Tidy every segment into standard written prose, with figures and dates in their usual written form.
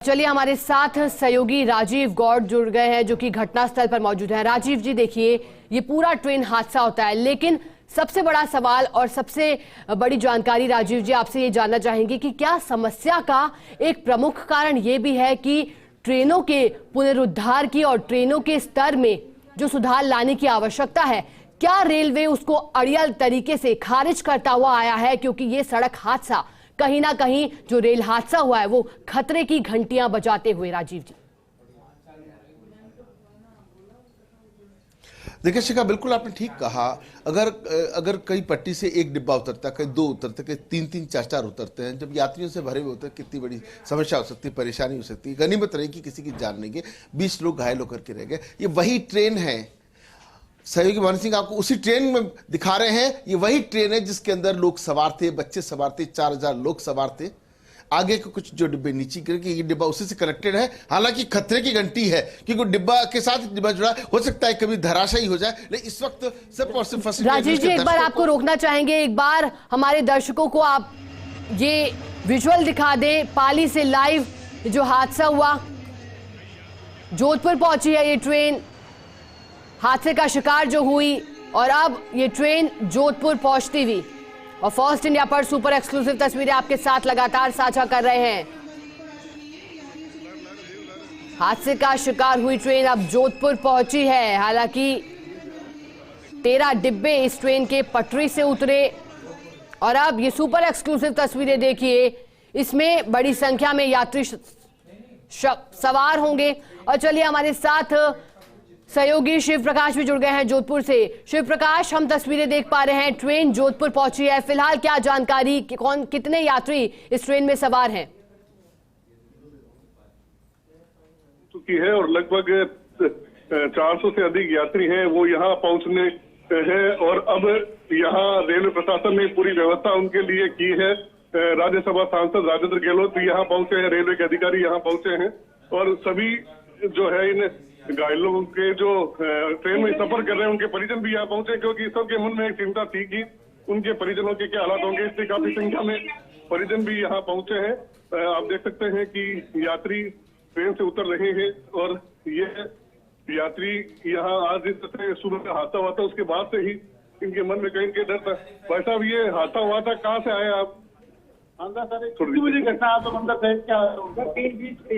चलिए हमारे साथ सहयोगी राजीव गौड़ जुड़ गए हैं जो कि घटनास्थल पर मौजूद हैं। राजीव जी, देखिए ये पूरा ट्रेन हादसा होता है, लेकिन सबसे बड़ा सवाल और सबसे बड़ी जानकारी राजीव जी आपसे ये जानना चाहेंगे कि क्या समस्या का एक प्रमुख कारण ये भी है कि ट्रेनों के पुनरुद्धार की और ट्रेनों के स्तर में जो सुधार लाने की आवश्यकता है, क्या रेलवे उसको अड़ियल तरीके से खारिज करता हुआ आया है? क्योंकि ये सड़क हादसा कहीं ना कहीं जो रेल हादसा हुआ है वो खतरे की घंटियां बजाते हुए। राजीव जी, देखिए शिखा, बिल्कुल आपने ठीक कहा। अगर कई पट्टी से एक डिब्बा उतरता है, कहीं दो उतरते, कहीं तीन तीन चार चार उतरते हैं, जब यात्रियों से भरे हुए होते हैं, कितनी बड़ी समस्या हो सकती है, परेशानी हो सकती है। गनीमत रही कि किसी की जान नहीं गई, 20 लोग घायल होकर के रह गए। ये वही ट्रेन है, सहयोगी मोहन सिंह आपको उसी ट्रेन में दिखा रहे हैं। ये वही ट्रेन है जिसके अंदर लोग सवार थे, बच्चे सवार थे, 4000 लोग सवार थे। आगे के कुछ जो डिब्बे नीचे करके, ये डिब्बा उसी से कनेक्टेड है। हालांकि खतरे की घंटी है क्योंकि डिब्बा के साथ डिब्बा जुड़ा, हो सकता है कभी धराशायी हो जाए, लेकिन इस वक्त सिर्फ और सिर्फ राजीव जी एक बार आपको रोकना चाहेंगे, एक बार हमारे दर्शकों को आप ये विजुअल दिखा दे पाली से लाइव जो हादसा हुआ। जोधपुर पहुंची है ये ट्रेन, हादसे का शिकार जो हुई, और अब ये ट्रेन जोधपुर पहुंचती हुई। और फर्स्ट इंडिया पर सुपर एक्सक्लूसिव तस्वीरें आपके साथ लगातार साझा कर रहे हैं। हादसे का शिकार हुई ट्रेन अब जोधपुर पहुंची है। हालांकि 13 डिब्बे इस ट्रेन के पटरी से उतरे और अब ये सुपर एक्सक्लूसिव तस्वीरें देखिए, इसमें बड़ी संख्या में यात्री सवार होंगे। और चलिए हमारे साथ सहयोगी शिव प्रकाश भी जुड़ गए हैं जोधपुर से। शिव प्रकाश, हम तस्वीरें देख पा रहे हैं, ट्रेन जोधपुर पहुंची है। फिलहाल क्या जानकारी, कितने यात्री इस ट्रेन में सवार हैं? चुकी है और लगभग 400 से अधिक यात्री हैं, वो यहाँ पहुंचने हैं। और अब यहाँ रेलवे प्रशासन ने पूरी व्यवस्था उनके लिए की है। राज्यसभा सांसद राजेंद्र गहलोत भी यहाँ पहुंचे हैं, रेलवे के अधिकारी यहाँ पहुंचे हैं और सभी जो है इन घायलों के जो ट्रेन में सफर कर रहे हैं उनके परिजन भी यहाँ पहुंचे, क्योंकि सबके मन में एक चिंता थी कि उनके परिजनों के क्या हालात होंगे। इसलिए काफी संख्या में परिजन भी यहाँ पहुंचे हैं। आप देख सकते हैं कि यात्री ट्रेन से उतर रहे हैं और ये यात्री यहाँ आज जिस तरह सुबह हादसा हुआ था उसके बाद से ही इनके मन में कहीं डर था। भाई साहब, ये हादसा हुआ था, कहाँ से आए आप? कितनी बजे घटना आप लोग अंदर थे? क्या 3:20 पे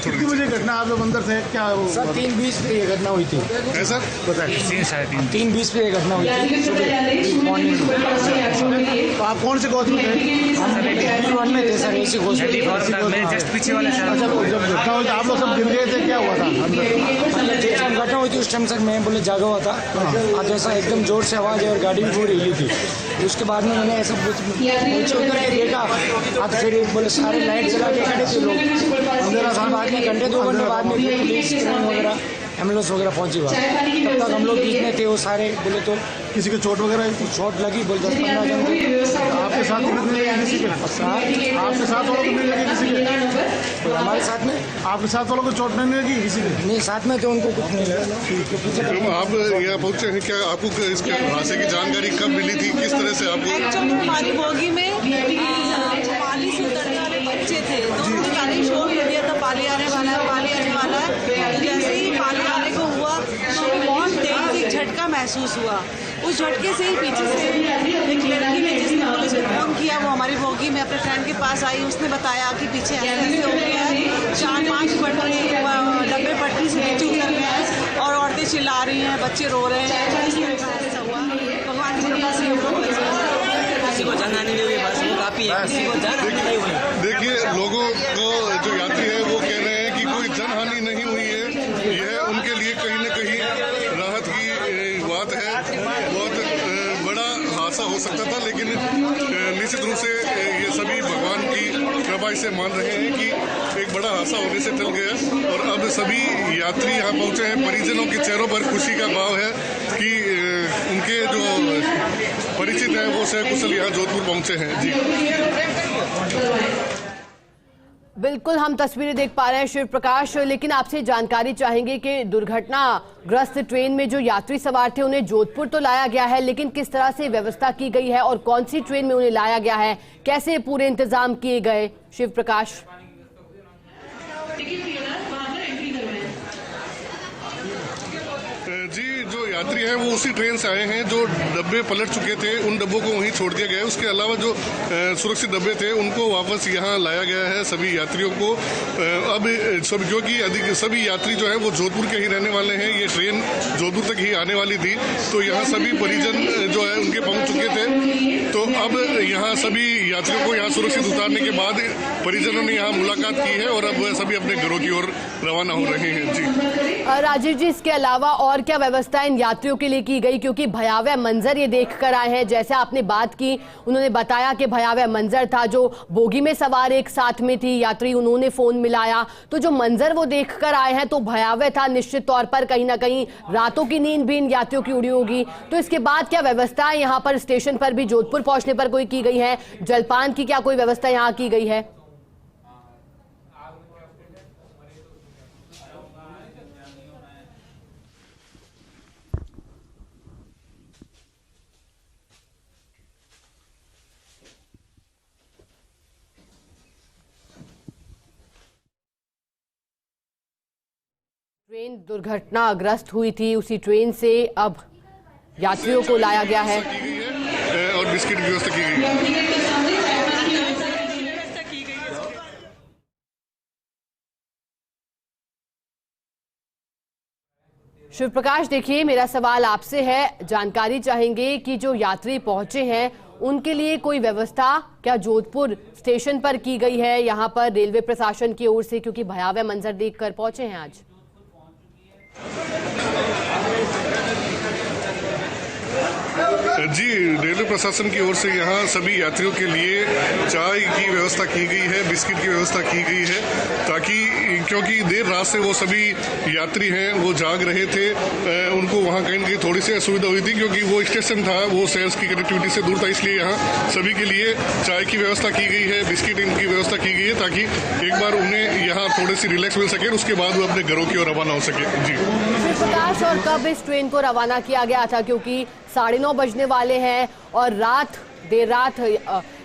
कितनी बजे घटना आप लोग अंदर थे? क्या सर 3:20 पे ये घटना हुई थी? ऐसा बताइए। 3:20 पे ये घटना हुई थी मॉर्निंग। तो आप कौन से कोच में थे? हम में थे सर, इसी कोच में जस्ट पीछे वाले। अच्छा, जब घटना हुई आप लोग सब गिर गए थे, क्या हुआ था अंदर? जब घटना हुई थी उस टाइम सर मैं बोले जागा हुआ था, जैसा एकदम जोर से आवाज है और गाड़ी भी पूरी हिली थी। उसके बाद में मैंने ऐसा नीचे उतर के देखा, तो फिर बोले सारे लाइट जला के खड़े थे लोग। अंधेरा था, बाद में घंटे 2 घंटे बाद में पुलिस वगैरह एम्बुलेंस वगैरह पहुंची बात। तब तक हम लोग बीच में थे, वो सारे बोले तो किसी को चोट वगैरह? चोट लगी, बोले 10-15 जन थे। आपके साथ कितने लगे किसी के? आपके साथ वालों को नहीं लगे किसी के? हमारे साथ में आपके साथ वालों को चोट नहीं लगी किसी के? नहीं, साथ में थे, उनको कुछ नहीं लगा। आप यहाँ पहुंचे हैं, क्या आपको इसके हादसे की जानकारी कब मिली थी? किस तरह से आपको? एक्चुअली हमारी बोगी में पाली से उतरने वाले बच्चे थे, तो उन्होंने पहले ही शोर कर दिया था पाली आने वाला है, पाली आने वाला है। जैसे ही पाली आने को हुआ तो बहुत तेज एक झटका महसूस हुआ। उस झटके से ही पीछे से एक लड़की ने, जिसने पुलिस को फोन किया, वो हमारी बोगी में अपने फ्रेंड के पास आई। उसने बताया कि पीछे ऐसे हो गया है, 4-5 डब्बे पटरी से नीचे उतर गए हैं और औरतें चिल्ला रही हैं, बच्चे रो रहे हैं। इस तरह का ऐसा हुआ। भगवान की कृपा से किसी को जाना नहीं हुई, बस वो काफी है, किसी को जाना नहीं हुई। देखिए, लोगों को जो यात्री है वो कह रहे हैं कि कोई जनहानि नहीं हुई है। यह उनके लिए कहीं न कहीं राहत की बात है। बहुत बड़ा हादसा हो सकता था, लेकिन निश्चित रूप से ये सभी भगवान की कृपा से मान रहे हैं कि एक बड़ा हादसा होने से टल गया। और अब सभी यात्री यहाँ पहुंचे हैं, परिजनों के चेहरों पर खुशी का भाव है कि उनके जो परिचित हैं वो सकुशल यहाँ जोधपुर पहुंचे हैं। जी बिल्कुल हम तस्वीरें देख पा रहे हैं शिव प्रकाश, लेकिन आपसे जानकारी चाहेंगे कि दुर्घटनाग्रस्त ट्रेन में जो यात्री सवार थे उन्हें जोधपुर तो लाया गया है, लेकिन किस तरह से व्यवस्था की गई है और कौन सी ट्रेन में उन्हें लाया गया है, कैसे पूरे इंतजाम किए गए? शिव प्रकाश। जी, जो यात्री हैं वो उसी ट्रेन से आए हैं। जो डब्बे पलट चुके थे उन डब्बों को वहीं छोड़ दिया गया है। उसके अलावा जो सुरक्षित डब्बे थे उनको वापस यहाँ लाया गया है सभी यात्रियों को। अब सब क्योंकि सभी यात्री जो है वो जोधपुर के ही रहने वाले हैं, ये ट्रेन जोधपुर तक ही आने वाली थी, तो यहाँ सभी परिजन जो है उनके पहुँच चुके थे। तो अब यहाँ सभी यात्रियों को यहाँ सुरक्षित उतारने के बाद परिजनों ने यहाँ मुलाकात की है और अब सभी अपने घरों की ओर रवाना हो रहे हैं। जी राजीव जी, इसके अलावा और क्या व्यवस्था इन यात्रियों के लिए की गई, क्योंकि भयावह मंजर ये देख कर आए हैं? जैसे आपने बात की, उन्होंने बताया कि भयावह मंजर था, जो बोगी में सवार एक साथ में थी यात्री, उन्होंने फोन मिलाया, तो जो मंजर वो देख कर आए हैं तो भयावह था। निश्चित तौर पर कहीं ना कहीं रातों की नींद भी इन यात्रियों की उड़ी होगी। तो इसके बाद क्या व्यवस्था है यहाँ पर स्टेशन पर भी जोधपुर पहुंचने पर कोई की गई है? जलपान की क्या कोई व्यवस्था यहाँ की गई है? ट्रेन दुर्घटनाग्रस्त हुई थी, उसी ट्रेन से अब यात्रियों को लाया गया है और बिस्किट की व्यवस्था की गई है। शिव प्रकाश, देखिए मेरा सवाल आपसे है, जानकारी चाहेंगे कि जो यात्री पहुंचे हैं उनके लिए कोई व्यवस्था क्या जोधपुर स्टेशन पर की गई है यहाँ पर रेलवे प्रशासन की ओर से, क्योंकि भयावह मंजर देखकर पहुंचे हैं आज? जी, रेलवे प्रशासन की ओर से यहाँ सभी यात्रियों के लिए चाय की व्यवस्था की गई है, बिस्किट की व्यवस्था की गई है, ताकि क्योंकि देर रात से वो सभी यात्री हैं वो जाग रहे थे, उनको वहाँ कहीं ना कहीं थोड़ी सी असुविधा हुई थी, क्योंकि वो स्टेशन था, वो शहर की कनेक्टिविटी से दूर था, इसलिए यहाँ सभी के लिए चाय की व्यवस्था की गई है, बिस्किट की व्यवस्था की गई है, ताकि एक बार उन्हें यहाँ थोड़ी सी रिलैक्स मिल सके, उसके बाद वो अपने घरों की ओर रवाना हो सके। जी प्रकाश, और कब इस ट्रेन को रवाना किया गया था, क्योंकि 9:30 बजने वाले हैं और देर रात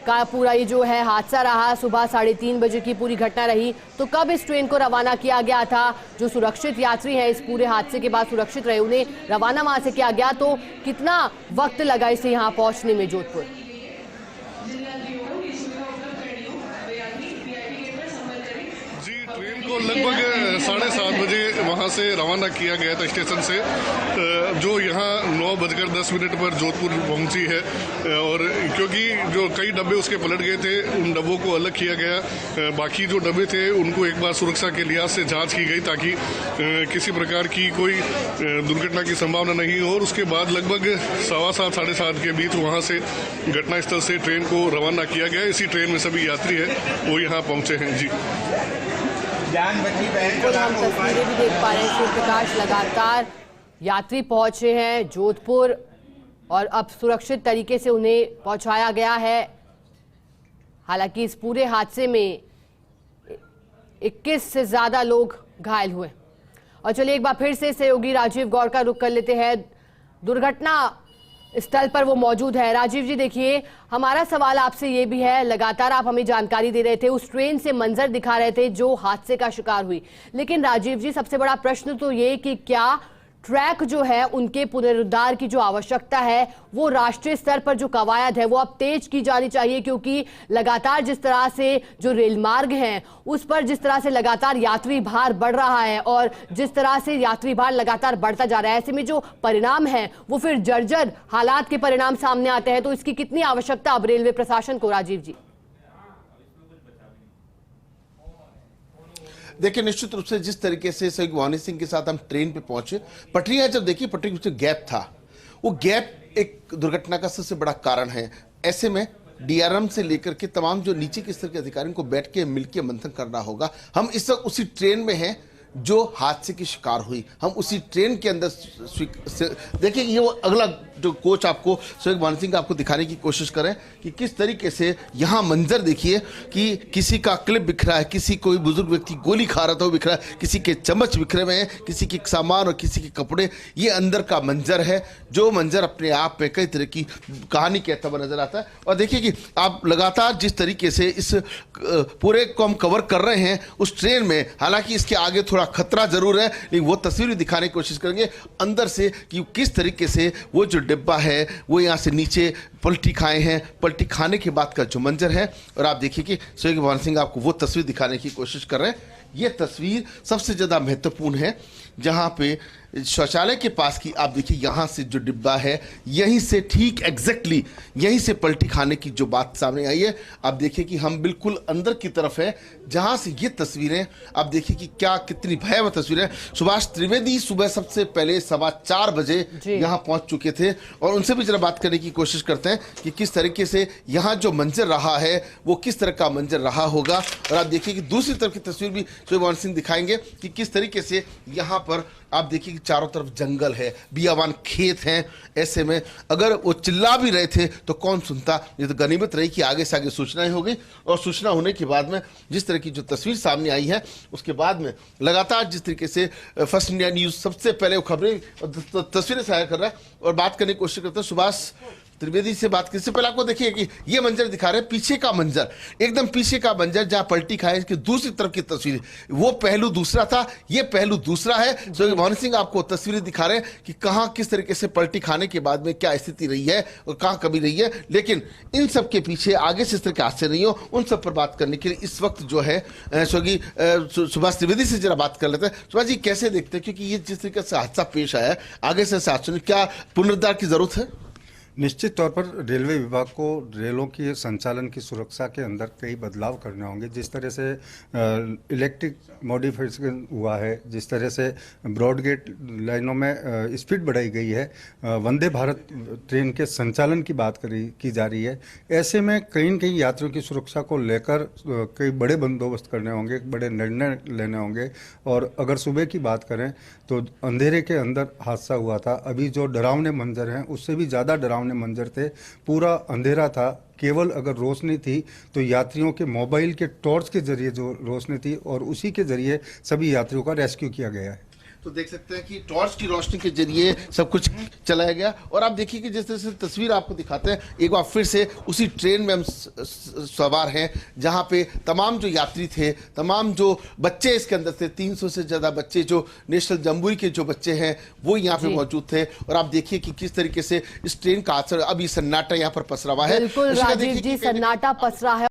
का पूरा ये जो है हादसा रहा, सुबह 3:30 बजे की पूरी घटना रही, तो कब इस ट्रेन को रवाना किया गया था? जो सुरक्षित यात्री हैं इस पूरे हादसे के बाद सुरक्षित रहे, उन्हें रवाना वहां से किया गया, तो कितना वक्त लगा इसे यहाँ पहुंचने में जोधपुर? ट्रेन को लगभग 7:30 बजे वहां से रवाना किया गया था स्टेशन से, जो यहाँ 9:10 पर जोधपुर पहुंची है। और क्योंकि जो कई डब्बे उसके पलट गए थे, उन डब्बों को अलग किया गया, बाकी जो डब्बे थे उनको एक बार सुरक्षा के लिहाज से जांच की गई, ताकि किसी प्रकार की कोई दुर्घटना की संभावना नहीं हो। और उसके बाद लगभग 7:15 7:30 के बीच वहां से घटनास्थल से ट्रेन को रवाना किया गया। इसी ट्रेन में सभी यात्री हैं वो यहाँ पहुंचे हैं। जी बिल्कुल हम तस्वीरें भी देख पा रहे हैं शिव प्रकाश, लगातार यात्री पहुंचे हैं जोधपुर और अब सुरक्षित तरीके से उन्हें पहुंचाया गया है। हालांकि इस पूरे हादसे में 21 से ज्यादा लोग घायल हुए। और चलिए एक बार फिर से सहयोगी राजीव गौड़ का रुख कर लेते हैं, दुर्घटना स्थल पर वो मौजूद है। राजीव जी, देखिए हमारा सवाल आपसे ये भी है, लगातार आप हमें जानकारी दे रहे थे, उस ट्रेन से मंजर दिखा रहे थे जो हादसे का शिकार हुई, लेकिन राजीव जी सबसे बड़ा प्रश्न तो ये कि क्या ट्रैक जो है उनके पुनरुद्धार की जो आवश्यकता है वो राष्ट्रीय स्तर पर जो कवायद है वो अब तेज की जानी चाहिए, क्योंकि लगातार जिस तरह से जो रेल मार्ग हैं उस पर जिस तरह से लगातार यात्री भार बढ़ रहा है और जिस तरह से यात्री भार लगातार बढ़ता जा रहा है, ऐसे में जो परिणाम है वो फिर जर्जर हालात के परिणाम सामने आते हैं। तो इसकी कितनी आवश्यकता अब रेलवे प्रशासन को? राजीव जी देखिए, निश्चित रूप से जिस तरीके से सहयोगी वानी सिंह के साथ हम ट्रेन पे पहुंचे, पटरियां जब देखिए, पटरी में जो गैप था, वो गैप एक दुर्घटना का सबसे बड़ा कारण है। ऐसे में डीआरएम से लेकर के तमाम जो नीचे के स्तर के अधिकारियों को बैठ के मिलकर मंथन करना होगा। हम इस वक्त उसी ट्रेन में हैं जो हादसे की शिकार हुई, हम उसी ट्रेन के अंदर देखिए, ये वो अगला जो कोच आपको शोएब भानु सिंह आपको दिखाने की कोशिश करें कि किस तरीके से यहाँ मंजर देखिए कि किसी का क्लिप बिखरा है, किसी कोई बुजुर्ग व्यक्ति गोली खा रहा था वो बिखरा है, किसी के चम्मच बिखरे हुए हैं, किसी के सामान और किसी के कपड़े। ये अंदर का मंजर है, जो मंजर अपने आप में कई तरह की कहानी कहता हुआ नजर आता है। और देखिए कि आप लगातार जिस तरीके से इस पूरे को हम कवर कर रहे हैं उस ट्रेन में, हालांकि इसके आगे थोड़ा खतरा जरूर है, लेकिन वो तस्वीर भी दिखाने की कोशिश करेंगे अंदर से कि किस तरीके से वो जो डिब्बा है वो यहाँ से नीचे पलटी खाए हैं, पलटी खाने के बाद का जो मंजर है। और आप देखिए कि शोएब भानु सिंह आपको वो तस्वीर दिखाने की कोशिश कर रहे हैं। ये तस्वीर सबसे ज्यादा महत्वपूर्ण है, जहां पे शौचालय के पास की आप देखिए यहां से जो डिब्बा है यहीं से ठीक एग्जैक्टली यहीं से पलटी खाने की जो बात सामने आई है। आप देखिए कि हम बिल्कुल अंदर की तरफ है, जहां से ये तस्वीरें आप देखिए कि क्या कितनी भयावह तस्वीरें। सुभाष त्रिवेदी सुबह सबसे पहले 4:15 बजे यहां पहुंच चुके थे और उनसे भी जरा बात करने की कोशिश करते हैं कि किस तरीके से यहां जो मंजर रहा है वो किस तरह का मंजर रहा होगा। और आप देखिए कि दूसरी तरफ की तस्वीर भी शोएब भानु सिंह दिखाएंगे कि किस तरीके से यहां पर आप देखिए कि चारों तरफ जंगल है, बियाबान खेत हैं। ऐसे में अगर वो चिल्ला भी रहे थे तो कौन सुनता। ये तो गनीमत रही कि आगे से आगे सूचनाएं हो गई और सूचना होने के बाद में जिस तरह की जो तस्वीर सामने आई है उसके बाद में लगातार जिस तरीके से फर्स्ट इंडिया न्यूज सबसे पहले वो खबरें तस्वीरें शाया कर रहा है और बात करने की कोशिश करते हैं सुभाष त्रिवेदी से बात करने से पहले आपको देखिए कि ये मंजर दिखा रहे हैं, पीछे का मंजर, एकदम पीछे का मंजर जहां पलटी खाए कि दूसरी तरफ की तस्वीर, वो पहलू दूसरा था, ये पहलू दूसरा है। शोएब भानु सिंह आपको तस्वीरें दिखा रहे हैं कि कहां किस तरीके से पलटी खाने के बाद में क्या स्थिति रही है और कहां कमी रही है। लेकिन इन सब के पीछे आगे से इस तरह के हादसे नहीं हो, उन सब पर बात करने के लिए इस वक्त जो है सुभाष त्रिवेदी से जरा बात कर लेते हैं। सुभाष जी कैसे देखते हैं, क्योंकि ये जिस तरीके से हादसा पेश आया है आगे से हादसे में क्या पुनरुद्धार की जरूरत है? निश्चित तौर पर रेलवे विभाग को रेलों की संचालन की सुरक्षा के अंदर कई बदलाव करने होंगे। जिस तरह से इलेक्ट्रिक मॉडिफिकेशन हुआ है, जिस तरह से ब्रॉड गेज लाइनों में स्पीड बढ़ाई गई है, वंदे भारत ट्रेन के संचालन की बात की जा रही है, ऐसे में कहीं न कहीं यात्रियों की सुरक्षा को लेकर कई बड़े बंदोबस्त करने होंगे, बड़े निर्णय लेने होंगे। और अगर सुबह की बात करें तो अंधेरे के अंदर हादसा हुआ था। अभी जो डरावने मंजर हैं उससे भी ज़्यादा डरावने मंजर थे। पूरा अंधेरा था, केवल अगर रोशनी थी तो यात्रियों के मोबाइल के टॉर्च के जरिए जो रोशनी थी और उसी के जरिए सभी यात्रियों का रेस्क्यू किया गया है। तो देख सकते हैं कि टॉर्च की रोशनी के जरिए सब कुछ चलाया गया। और आप देखिए कि जिस तरह से तस्वीर आपको दिखाते हैं, एक बार फिर से उसी ट्रेन में हम सवार हैं जहां पे तमाम जो यात्री थे, तमाम जो बच्चे इसके अंदर थे, 300 से ज्यादा बच्चे जो नेशनल जम्बूरी के जो बच्चे हैं वो यहाँ पे मौजूद थे। और आप देखिए कि किस तरीके से इस ट्रेन का हादसा, अभी सन्नाटा यहाँ पर पसरा हुआ है। बिल्कुल राजीव जी, सन्नाटा पसरा है।